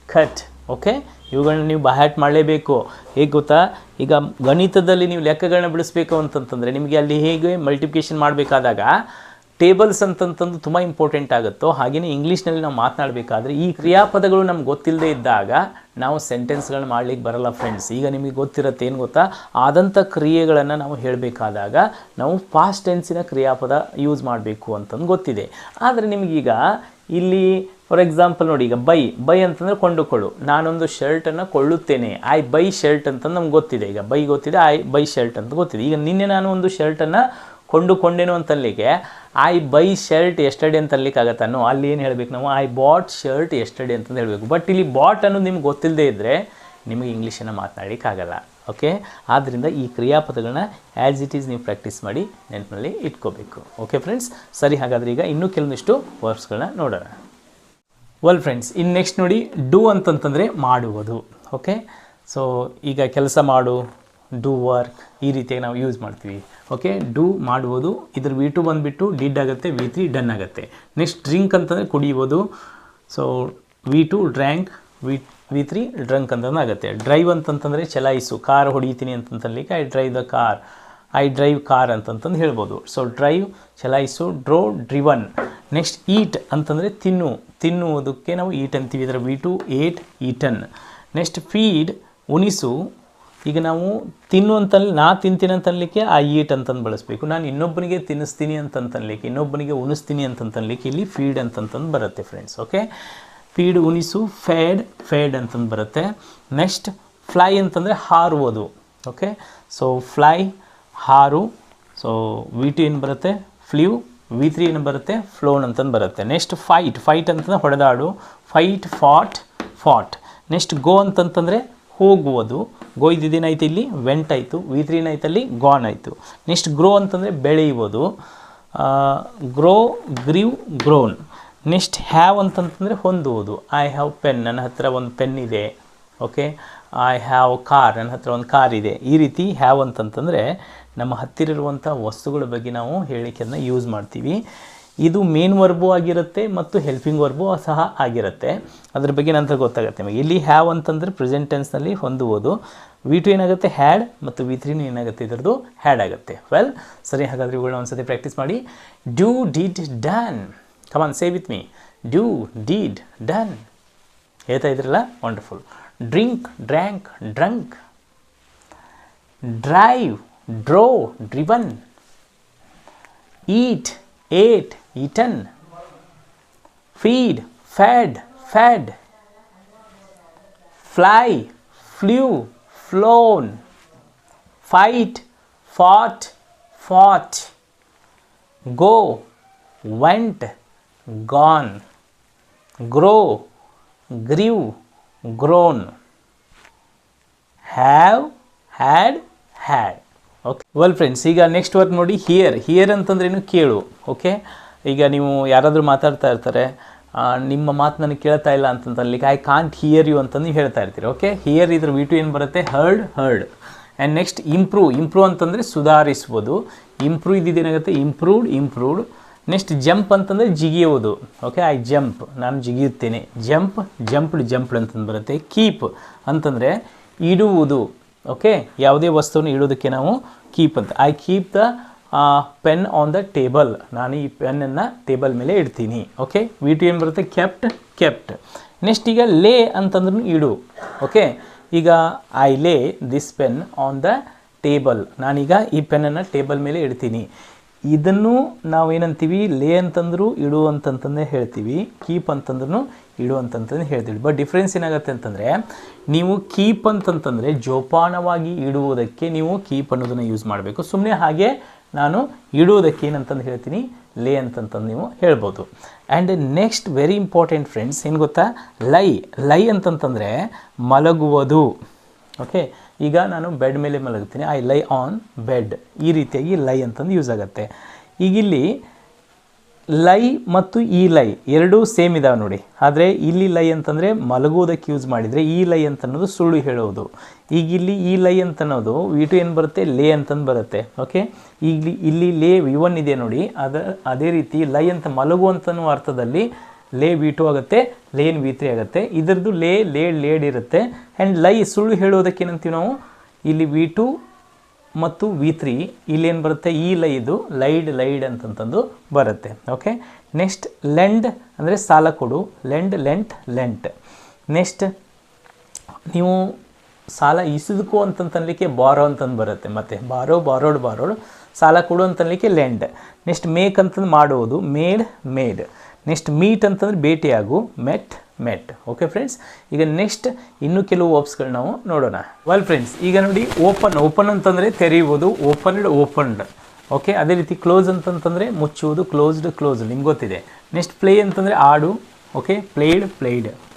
cut. Okay, ಇವುಗಳನ್ನ ನೀವು ಬಹ್ಯಾಟ್ ಮಾಡಲೇಬೇಕು. ಹೇಗೆ ಗೊತ್ತಾ, ಈಗ ಗಣಿತದಲ್ಲಿ ನೀವು ಲೆಕ್ಕಗಳನ್ನ ಬಿಡಿಸ್ಬೇಕು ಅಂತಂತಂದರೆ ನಿಮಗೆ ಅಲ್ಲಿ ಹೇಗೆ ಮಲ್ಟಿಪ್ಲಿಕೇಶನ್ ಮಾಡಬೇಕಾದಾಗ ಟೇಬಲ್ಸ್ ಅಂತಂತಂದು ತುಂಬ ಇಂಪಾರ್ಟೆಂಟ್ ಆಗುತ್ತೋ ಹಾಗೆಯೇ ಇಂಗ್ಲೀಷ್ನಲ್ಲಿ ನಾವು ಮಾತನಾಡಬೇಕಾದ್ರೆ ಈ ಕ್ರಿಯಾಪದಗಳು ನಮ್ಗೆ ಗೊತ್ತಿಲ್ಲದೆ ಇದ್ದಾಗ ನಾವು ಸೆಂಟೆನ್ಸ್ಗಳನ್ನ ಮಾಡಲಿಕ್ಕೆ ಬರಲ್ಲ ಫ್ರೆಂಡ್ಸ್. ಈಗ ನಿಮಗೆ ಗೊತ್ತಿರುತ್ತೆ ಏನು ಗೊತ್ತಾ, ಆದಂಥ ಕ್ರಿಯೆಗಳನ್ನು ನಾವು ಹೇಳಬೇಕಾದಾಗ ನಾವು ಪಾಸ್ಟ್ ಟೆನ್ಸಿನ ಕ್ರಿಯಾಪದ ಯೂಸ್ ಮಾಡಬೇಕು ಅಂತಂದು ಗೊತ್ತಿದೆ. ಆದರೆ ನಿಮಗೀಗ ಇಲ್ಲಿ ಫಾರ್ ಎಕ್ಸಾಂಪಲ್ ನೋಡಿ, ಈಗ ಬೈ ಅಂತಂದರೆ ಕೊಂಡುಕೊಳ್ಳು. ನಾನೊಂದು ಶರ್ಟನ್ನು ಕೊಳ್ಳುತ್ತೇನೆ, ಐ ಬೈ ಶರ್ಟ್ ಅಂತ ನಮ್ಗೆ ಗೊತ್ತಿದೆ. ಈಗ ಬೈ ಗೊತ್ತಿದೆ, ಐ ಬೈ ಶರ್ಟ್ ಅಂತ ಗೊತ್ತಿದೆ. ಈಗ ನಿನ್ನೆ ನಾನು ಒಂದು ಶರ್ಟನ್ನು ಕೊಂಡುಕೊಂಡೇನು ಅಂತಲ್ಲಿಗೆ ಐ ಬೈ ಶರ್ಟ್ ಎಸ್ಟರ್ಡೇ ಅಂತ ಅನ್ಲಿಕ್ಕಾಗತ್ತೆ ಅನ್ನೋ, ಅಲ್ಲಿ ಏನು ಹೇಳಬೇಕು ನಾವು, ಐ ಬಾಟ್ ಶರ್ಟ್ ಎಸ್ಟರ್ಡೇ ಅಂತಂದು ಹೇಳಬೇಕು. ಬಟ್ ಇಲ್ಲಿ ಬಾಟ್ ಅನ್ನೋದು ನಿಮ್ಗೆ ಗೊತ್ತಿಲ್ಲದೆ ಇದ್ದರೆ ನಿಮಗೆ ಇಂಗ್ಲೀಷನ್ನು ಮಾತನಾಡಲಿಕ್ಕಾಗಲ್ಲ. ಓಕೆ, ಆದ್ದರಿಂದ ಈ ಕ್ರಿಯಾಪದಗಳನ್ನ ಆ್ಯಸ್ ಇಟ್ ಈಸ್ ನೀವು ಪ್ರಾಕ್ಟೀಸ್ ಮಾಡಿ ನೆನಪಿನಲ್ಲಿ ಇಟ್ಕೋಬೇಕು. ಓಕೆ ಫ್ರೆಂಡ್ಸ್, ಸರಿ, ಹಾಗಾದರೆ ಈಗ ಇನ್ನೂ ಕೆಲವೊಂದಿಷ್ಟು ವರ್ಬ್ಸ್ಗಳನ್ನ ನೋಡೋಣ. ವೆಲ್ ಫ್ರೆಂಡ್ಸ್, ಇನ್ನು ನೆಕ್ಸ್ಟ್ ನೋಡಿ, ಡೂ ಅಂತಂತಂದರೆ ಮಾಡುವುದು. ಓಕೆ, ಸೊ ಈಗ ಕೆಲಸ ಮಾಡು, ಡೂ ವರ್ಕ್, ಈ ರೀತಿಯಾಗಿ ನಾವು ಯೂಸ್ ಮಾಡ್ತೀವಿ. ಓಕೆ, ಡೂ ಮಾಡುವುದು, ಇದ್ರ V2 ಬಂದುಬಿಟ್ಟು ಡಿಡ್ ಆಗುತ್ತೆ, V3 ಡನ್ ಆಗುತ್ತೆ. ನೆಕ್ಸ್ಟ್ ಡ್ರಿಂಕ್ ಅಂತಂದರೆ ಕುಡಿಯುವುದು, so V2 drank, V3 drunk ಅಂತಂದು ಆಗುತ್ತೆ. ಡ್ರೈವ್ ಅಂತಂತಂದರೆ ಚಲಾಯಿಸು, ಕಾರ್ ಹೊಡಿತೀನಿ ಅಂತಂತಲಿಕ್ಕೆ I drive the car, I drive car ಅಂತಂತಂದು ಹೇಳ್ಬೋದು. ಸೊ ಡ್ರೈವ್ ಚಲಾಯಿಸು, ಡ್ರಿವನ್. ನೆಕ್ಸ್ಟ್ ಈಟ್ ಅಂತಂದರೆ ತಿನ್ನುವುದಕ್ಕೆ ನಾವು ಈಟ್ ಅಂತೀವಿ, ಇದರ V2 ate, eaten. Next feed ಉಣಿಸು. ಈಗ ನಾವು ನಾ ತಿಂತೀನಿ ಅಂತನ್ಲಿಕ್ಕೆ ಆ ಈಟ್ ಅಂತಂದು ಬಳಸಬೇಕು. ನಾನು ಇನ್ನೊಬ್ಬನಿಗೆ ತಿನ್ನಿಸ್ತೀನಿ ಅಂತಂತನ್ಲಿಕ್ಕೆ, ಇನ್ನೊಬ್ಬನಿಗೆ ಉಣಿಸ್ತೀನಿ ಅಂತಂತನ್ಲಿಕ್ಕೆ ಇಲ್ಲಿ ಫೀಡ್ ಅಂತಂತಂದು ಬರುತ್ತೆ ಫ್ರೆಂಡ್ಸ್. ಓಕೆ, ಫೀಡ್ ಉಣಿಸು, ಫೇಡ್ ಅಂತಂದು ಬರುತ್ತೆ. ನೆಕ್ಸ್ಟ್ ಫ್ಲೈ ಅಂತಂದರೆ ಹಾರುವುದು. ಓಕೆ, ಸೊ ಫ್ಲೈ ಹಾರು, ಸೊ V2 ಏನು ಬರುತ್ತೆ, ಫ್ಲ್ಯೂ, V3 ಏನು ಬರುತ್ತೆ, ಫ್ಲೋನ್ ಅಂತಂದು ಬರುತ್ತೆ. ನೆಕ್ಸ್ಟ್ ಫೈಟ್ ಅಂತಂದರೆ ಹೊಡೆದಾಡು, ಫೈಟ್, ಫಾಟ್. ನೆಕ್ಸ್ಟ್ ಗೋ ಅಂತಂತಂದರೆ ಹೋಗುವುದು, ಗೋ ಇದೇನಾಯ್ತು ಇಲ್ಲಿ ವೆಂಟ್ ಆಯಿತು, V3 ಏನಾಯ್ತು ಅಲ್ಲಿ ಗಾನ್ ಆಯಿತು. ನೆಕ್ಸ್ಟ್ ಗ್ರೋ ಅಂತಂದರೆ ಬೆಳೆಯುವುದು, ಗ್ರೀವ್, ಗ್ರೋನ್. ನೆಕ್ಸ್ಟ್ ಹ್ಯಾವ್ ಅಂತಂತಂದರೆ ಹೊಂದುವುದು, ಐ ಹ್ಯಾವ್ ಪೆನ್, ನನ್ನ ಹತ್ತಿರ ಒಂದು ಪೆನ್ ಇದೆ. ಓಕೆ, ಐ ಹ್ಯಾವ್ ಕಾರ್, ನನ್ನ ಹತ್ತಿರ ಒಂದು ಕಾರ್ ಇದೆ. ಈ ರೀತಿ ಹ್ಯಾವ್ ಅಂತಂತಂದರೆ ನಮ್ಮ ಹತ್ತಿರ ಇರುವಂಥ ವಸ್ತುಗಳ ಬಗ್ಗೆ ನಾವು ಹೇಳಿಕೆಯನ್ನು ಯೂಸ್ ಮಾಡ್ತೀವಿ. ಇದು ಮೇನ್ ವರ್ಬು ಆಗಿರುತ್ತೆ ಮತ್ತು ಹೆಲ್ಪಿಂಗ್ ವರ್ಬು ಸಹ ಆಗಿರುತ್ತೆ. ಅದ್ರ ಬಗ್ಗೆ ನಂತರ ಗೊತ್ತಾಗುತ್ತೆ ನಿಮಗೆ. ಇಲ್ಲಿ ಹ್ಯಾವ್ ಅಂತಂದರೆ ಪ್ರೆಸೆಂಟ್ ಟೆನ್ಸ್ನಲ್ಲಿ ಹೊಂದುವುದು, V2 ಏನಾಗುತ್ತೆ ಹ್ಯಾಡ್, ಮತ್ತು V3 ಏನಾಗುತ್ತೆ ಇದರದ್ದು ಹ್ಯಾಡ್ ಆಗುತ್ತೆ. ವೆಲ್, ಸರಿ, ಹಾಗಾದರೆ ಇವುಗಳನ್ನ ಒಂದ್ಸತಿ ಪ್ರಾಕ್ಟೀಸ್ ಮಾಡಿ. Do, did, done. Come on, say with me. Do, did, done. ಹೇಳ್ತಾ ಇದ್ರಲ್ಲ, wonderful. Drink, drank, drunk. Drive, drove, driven. Eat, ate, eaten. Feed, fed, fed. Fly, flew, flown. Fight, fought, fought, go, went, gone, grow, grew, grown, have, had, had. Okay well friends, ಈಗ next work ನೋಡಿ here ಅಂತಂದ್ರೇನು ಕೇಳು. Okay, ಈಗ ನೀವು ಯಾರಾದರೂ ಮಾತಾಡ್ತಾ ಇರ್ತಾರೆ, ನಿಮ್ಮ ಮಾತು ನನಗೆ ಕೇಳ್ತಾ ಇಲ್ಲ ಅಂತಂತಲ್ಲಿಗೆ ಐ ಕಾಂಟ್ ಹಿಯರ್ ಯು ಅಂತಂದು ನೀವು ಹೇಳ್ತಾ ಇರ್ತೀರಿ. ಓಕೆ, ಹಿಯರ್ ಇದ್ರ V2 ಏನು ಬರುತ್ತೆ, ಹರ್ಡ್. ಆ್ಯಂಡ್ ನೆಕ್ಸ್ಟ್ ಇಂಪ್ರೂವ್ ಅಂತಂದರೆ ಸುಧಾರಿಸ್ಬೋದು. ಇಂಪ್ರೂವ್ ಇದೇನಾಗುತ್ತೆ, ಇಂಪ್ರೂವ್ಡ್. ನೆಕ್ಸ್ಟ್ ಜಂಪ್ ಅಂತಂದರೆ ಜಿಗಿಯುವುದು. ಓಕೆ, ಐ ಜಂಪ್, ನಾನು ಜಿಗಿಯುತ್ತೇನೆ. ಜಂಪ್ಡ್ ಅಂತಂದು ಬರುತ್ತೆ. ಕೀಪ್ ಅಂತಂದರೆ ಇಡುವುದು. ಓಕೆ, ಯಾವುದೇ ವಸ್ತುವನ್ನು ಇಡೋದಕ್ಕೆ ನಾವು ಕೀಪ್ ಅಂತ. I keep the pen on the table, ನಾನು ಈ ಪೆನ್ನನ್ನು ಟೇಬಲ್ ಮೇಲೆ ಇಡ್ತೀನಿ. ಓಕೆ, V2 ಏನು ಬರುತ್ತೆ, ಕೆಪ್ಟ್. ನೆಕ್ಸ್ಟ್ ಈಗ ಲೇ ಅಂತಂದ್ರೂ ಇಡು. ಓಕೆ, ಈಗ ಐ ಲೇ this pen on the table, ನಾನೀಗ ಈ ಪೆನ್ನನ್ನು ಟೇಬಲ್ ಮೇಲೆ ಇಡ್ತೀನಿ. ಇದನ್ನು ನಾವು ಏನಂತೀವಿ, ಲೇ ಅಂತಂದ್ರು ಇಡು ಅಂತಂತಂದೇ ಹೇಳ್ತೀವಿ, ಕೀಪ್ ಅಂತಂದ್ರೂ ಇಡು ಅಂತಂತಂದು ಹೇಳ್ತೀವಿ. ಬಟ್ ಡಿಫ್ರೆನ್ಸ್ ಏನಾಗುತ್ತೆ ಅಂತಂದರೆ, ನೀವು ಕೀಪ್ ಅಂತಂತಂದರೆ ಜೋಪಾನವಾಗಿ ಇಡುವುದಕ್ಕೆ ನೀವು ಕೀಪ್ ಅನ್ನೋದನ್ನು ಯೂಸ್ ಮಾಡಬೇಕು. ಸುಮ್ಮನೆ ಹಾಗೆ ನಾನು ಇಡುವುದಕ್ಕೆ ಏನಂತಂದು ಹೇಳ್ತೀನಿ, ಲೇ ಅಂತಂತಂದು ನೀವು ಹೇಳ್ಬೋದು. And next very important friends, ಏನು ಗೊತ್ತಾ, ಲೈ ಅಂತಂತಂದರೆ ಮಲಗುವುದು. ಓಕೆ, ಈಗ ನಾನು ಬೆಡ್ ಮೇಲೆ ಮಲಗ್ತೀನಿ, ಐ ಲೈ ಆನ್ ಬೆಡ್. ಈ ರೀತಿಯಾಗಿ ಲೈ ಅಂತಂದು ಯೂಸ್ ಆಗುತ್ತೆ. ಈಗಿಲ್ಲಿ ಲೈ ಮತ್ತು ಈ ಲೈ ಎರಡೂ ಸೇಮ್ ಇದಾವೆ ನೋಡಿ. ಆದರೆ ಇಲ್ಲಿ ಲೈ ಅಂತಂದರೆ ಮಲಗುವುದಕ್ಕೆ ಯೂಸ್ ಮಾಡಿದರೆ, ಈ ಲೈ ಅಂತ ಅನ್ನೋದು ಸುಳ್ಳು ಹೇಳೋದು. ಈಗ ಇಲ್ಲಿ ಈ ಲೈ ಅಂತ ಅನ್ನೋದು V2 ಏನು ಬರುತ್ತೆ, ಲೇ ಅಂತಂದು ಬರುತ್ತೆ. ಓಕೆ, ಈಗ ಇಲ್ಲಿ ಲೇ V1 ಇದೆ ನೋಡಿ, ಅದೇ ರೀತಿ ಲೈ ಅಂತ ಮಲಗುವಂತನೂ ಅರ್ಥದಲ್ಲಿ ಲೇ V2 ಆಗುತ್ತೆ, ಲೇನ್ V3 ಆಗುತ್ತೆ. ಇದರದ್ದು ಲೇಡ್ ಇರುತ್ತೆ. ಆ್ಯಂಡ್ ಲೈ ಸುಳ್ಳು ಹೇಳೋದಕ್ಕೆ ಏನಂತೀವಿ ನಾವು, ಇಲ್ಲಿ V2 ಮತ್ತು V3, ಇಲ್ಲೇನು ಬರುತ್ತೆ, ಈ ಲೈ ಇದು ಲೈಡ್ ಅಂತಂತಂದು ಬರುತ್ತೆ. ಓಕೆ, ನೆಕ್ಸ್ಟ್ ಲೆಂಡ್ ಅಂದರೆ ಸಾಲ ಕೊಡು, ಲೆಂಟ್. ನೆಕ್ಸ್ಟ್ ನೀವು ಸಾಲ ಇಸಿದಕ್ಕೂ ಅಂತಂತನ್ಲಿಕ್ಕೆ ಬಾರೋ ಅಂತಂದು ಬರುತ್ತೆ. ಮತ್ತು ಬಾರೋಡ್ ಸಾಲ ಕೊಡು ಅಂತನ್ಲಿಕ್ಕೆ ಲೆಂಡ್. ನೆಕ್ಸ್ಟ್ ಮೇಕ್ ಅಂತಂದು ಮಾಡುವುದು, ಮೇಡ್. ನೆಕ್ಸ್ಟ್ ಮೀಟ್ ಅಂತಂದ್ರೆ ಭೇಟಿಯಾಗು, ಮೆಟ್. ಓಕೆ ಫ್ರೆಂಡ್ಸ್, ಈಗ ನೆಕ್ಸ್ಟ್ ಇನ್ನೂ ಕೆಲವು ವರ್ಬ್ಸ್ಗಳು ನಾವು ನೋಡೋಣ. ವೆಲ್ ಫ್ರೆಂಡ್ಸ್, ಈಗ ನೋಡಿ ಓಪನ್ ಅಂತಂದರೆ ತೆರೆಯುವುದು, ಓಪನ್ಡ್. ಓಕೆ, ಅದೇ ರೀತಿ ಕ್ಲೋಸ್ ಅಂತಂತಂದರೆ ಮುಚ್ಚುವುದು, ಕ್ಲೋಸ್ಡ್ ನಿಮ್ಗೆ ಗೊತ್ತಿದೆ. ನೆಕ್ಸ್ಟ್ ಪ್ಲೇ ಅಂತಂದರೆ ಆಡು. Okay, played.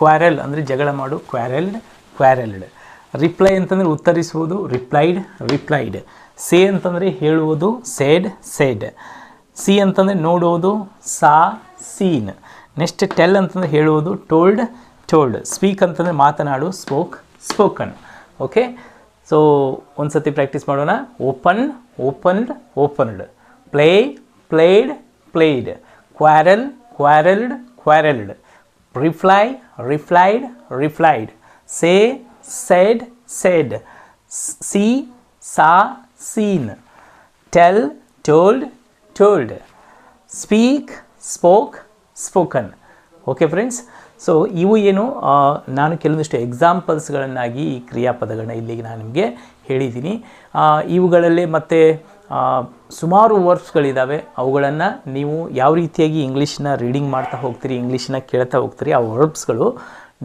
ಕ್ವಾರೆಲ್ ಅಂದರೆ ಜಗಳ ಮಾಡು, ಕ್ವಾರೆಲ್ಡ್. ರಿಪ್ಲೈ ಅಂತಂದರೆ ಉತ್ತರಿಸುವುದು, ರಿಪ್ಲೈಡ್. ಸೇ ಅಂತಂದರೆ ಹೇಳುವುದು, ಸೇಡ್. ಸಿ ಅಂತಂದರೆ ನೋಡುವುದು, ಸೀನ್. ನೆಕ್ಸ್ಟ್ ಟೆಲ್ ಅಂತಂದರೆ ಹೇಳುವುದು, ಟೋಲ್ಡ್. ಸ್ಪೀಕ್ ಅಂತಂದರೆ ಮಾತನಾಡು, ಸ್ಪೋಕನ್. ಓಕೆ, ಸೊ ಒಂದು ಸತಿ ಪ್ರಾಕ್ಟೀಸ್ ಮಾಡೋಣ. ಓಪನ್ಡ್. ಪ್ಲೇಡ್. ಕ್ವಾರೆಲ್ಡ್. ರಿಪ್ಲೈಡ್. ಸೇ, said. See, saw, seen. Tell, told. Speak, spoken. Okay friends, so ಇವು ಏನು ನಾನು ಕೆಲವೊಂದಿಷ್ಟು ಎಕ್ಸಾಂಪಲ್ಸ್ಗಳನ್ನಾಗಿ ಈ ಕ್ರಿಯಾಪದಗಳನ್ನ ಇಲ್ಲಿಗೆ ನಾನು ನಿಮಗೆ ಹೇಳಿದ್ದೀನಿ. ಇವುಗಳಲ್ಲೇ ಮತ್ತು ಸುಮಾರು ವರ್ಬ್ಸ್ಗಳಿದ್ದಾವೆ. ಅವುಗಳನ್ನು ನೀವು ಯಾವ ರೀತಿಯಾಗಿ ಇಂಗ್ಲೀಷನ್ನ ರೀಡಿಂಗ್ ಮಾಡ್ತಾ ಹೋಗ್ತೀರಿ, ಇಂಗ್ಲೀಷನ್ನ ಕೇಳ್ತಾ ಹೋಗ್ತೀರಿ, ಆ ವರ್ಬ್ಸ್ಗಳು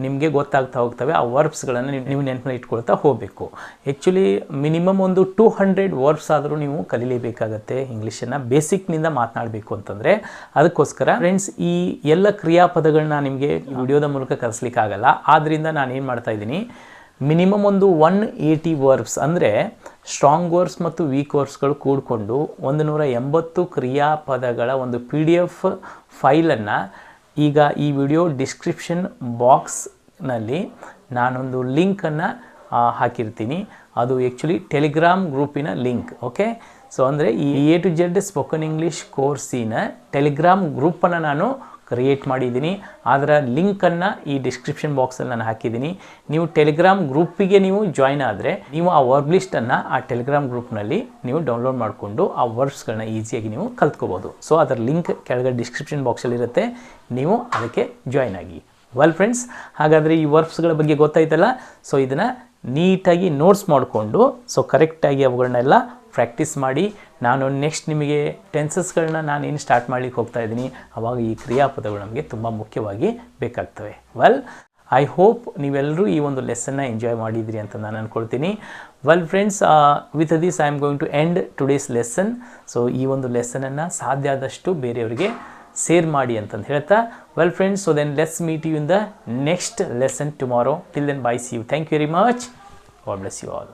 ನಿಮಗೆ ಗೊತ್ತಾಗ್ತಾ ಹೋಗ್ತವೆ. ಆ ವರ್ಬ್ಸ್ಗಳನ್ನು ನೀವು ನೆನಪಲ್ಲಿ ಇಟ್ಕೊಳ್ತಾ ಹೋಗಬೇಕು. ಆ್ಯಕ್ಚುಲಿ ಮಿನಿಮಮ್ ಒಂದು 200 ವರ್ಬ್ಸ್ ಆದರೂ ನೀವು ಕಲಿಲೇಬೇಕಾಗತ್ತೆ ಇಂಗ್ಲೀಷನ್ನು, ಬೇಸಿಕ್ನಿಂದ ಮಾತನಾಡಬೇಕು ಅಂತಂದರೆ. ಅದಕ್ಕೋಸ್ಕರ ಫ್ರೆಂಡ್ಸ್, ಈ ಎಲ್ಲ ಕ್ರಿಯಾಪದಗಳನ್ನ ನಿಮಗೆ ವಿಡಿಯೋದ ಮೂಲಕ ಕಲಿಸ್ಲಿಕ್ಕಾಗಲ್ಲ. ಆದ್ದರಿಂದ ನಾನು ಏನು ಮಾಡ್ತಾ ಇದ್ದೀನಿ, ಮಿನಿಮಮ್ ಒಂದು 180 ವರ್ಬ್ಸ್ ಅಂದರೆ ಸ್ಟ್ರಾಂಗ್ ವರ್ಬ್ಸ್ ಮತ್ತು ವೀಕ್ ವರ್ಬ್ಸ್ಗಳು ಕೂಡಿಕೊಂಡು 180 ಕ್ರಿಯಾಪದಗಳ ಒಂದು PDF ಫೈಲನ್ನು ಈಗ ಈ ವಿಡಿಯೋ ಡಿಸ್ಕ್ರಿಪ್ಷನ್ ಬಾಕ್ಸ್ನಲ್ಲಿ ನಾನೊಂದು ಲಿಂಕನ್ನು ಹಾಕಿರ್ತೀನಿ. ಅದು ಆ್ಯಕ್ಚುಲಿ ಟೆಲಿಗ್ರಾಮ್ ಗ್ರೂಪಿನ ಲಿಂಕ್. ಓಕೆ, ಸೊ ಅಂದರೆ ಈ A to Z spoken English ಕೋರ್ಸಿನ ಟೆಲಿಗ್ರಾಮ್ ಗ್ರೂಪನ್ನು ನಾನು ಕ್ರಿಯೇಟ್ ಮಾಡಿದ್ದೀನಿ. ಅದರ ಲಿಂಕನ್ನು ಈ ಡಿಸ್ಕ್ರಿಪ್ಷನ್ ಬಾಕ್ಸಲ್ಲಿ ನಾನು ಹಾಕಿದ್ದೀನಿ. ನೀವು ಟೆಲಿಗ್ರಾಮ್ ಗ್ರೂಪಿಗೆ ನೀವು ಜಾಯ್ನ್ ಆದರೆ ನೀವು ಆ ವರ್ಬ್ ಲಿಸ್ಟನ್ನು ಆ ಟೆಲಿಗ್ರಾಮ್ ಗ್ರೂಪ್ನಲ್ಲಿ ನೀವು ಡೌನ್ಲೋಡ್ ಮಾಡಿಕೊಂಡು ಆ ವರ್ಬ್ಸ್ಗಳನ್ನ ಈಸಿಯಾಗಿ ನೀವು ಕಲ್ತ್ಕೋಬೋದು. ಸೊ ಅದರ ಲಿಂಕ್ ಕೆಳಗಡೆ ಡಿಸ್ಕ್ರಿಪ್ಷನ್ ಬಾಕ್ಸಲ್ಲಿ ಇರುತ್ತೆ, ನೀವು ಅದಕ್ಕೆ ಜಾಯ್ನ್ ಆಗಿ. ವೆಲ್ ಫ್ರೆಂಡ್ಸ್, ಹಾಗಾದರೆ ಈ ವರ್ಬ್ಸ್ಗಳ ಬಗ್ಗೆ ಗೊತ್ತಾಯ್ತಲ್ಲ. ಸೊ ಇದನ್ನು ನೀಟಾಗಿ ನೋಟ್ಸ್ ಮಾಡಿಕೊಂಡು ಸೊ ಕರೆಕ್ಟಾಗಿ ಅವುಗಳನ್ನೆಲ್ಲ ಪ್ರಾಕ್ಟೀಸ್ ಮಾಡಿ. ನಾನು ನೆಕ್ಸ್ಟ್ ನಿಮಗೆ ಟೆನ್ಸಸ್ಗಳನ್ನ ನಾನು ಏನು ಸ್ಟಾರ್ಟ್ ಮಾಡಲಿಕ್ಕೆ ಹೋಗ್ತಾ ಇದ್ದೀನಿ, ಆವಾಗ ಈ ಕ್ರಿಯಾಪದಗಳು ನಮಗೆ ತುಂಬ ಮುಖ್ಯವಾಗಿ ಬೇಕಾಗ್ತವೆ. ವೆಲ್, ಐ ಹೋಪ್ ನೀವೆಲ್ಲರೂ ಈ ಒಂದು ಲೆಸನ್ನ ಎಂಜಾಯ್ ಮಾಡಿದಿರಿ ಅಂತ ನಾನು ಅಂದ್ಕೊಳ್ತೀನಿ. Well friends, with this I am going to end today's lesson. So ಈ ಒಂದು ಲೆಸನನ್ನು ಸಾಧ್ಯ ಆದಷ್ಟು ಬೇರೆಯವರಿಗೆ ಶೇರ್ ಮಾಡಿ ಅಂತಂದು ಹೇಳ್ತಾ, well friends, so then let's meet you in the next lesson tomorrow. Till then bye, see you. Thank you very much. God bless you all.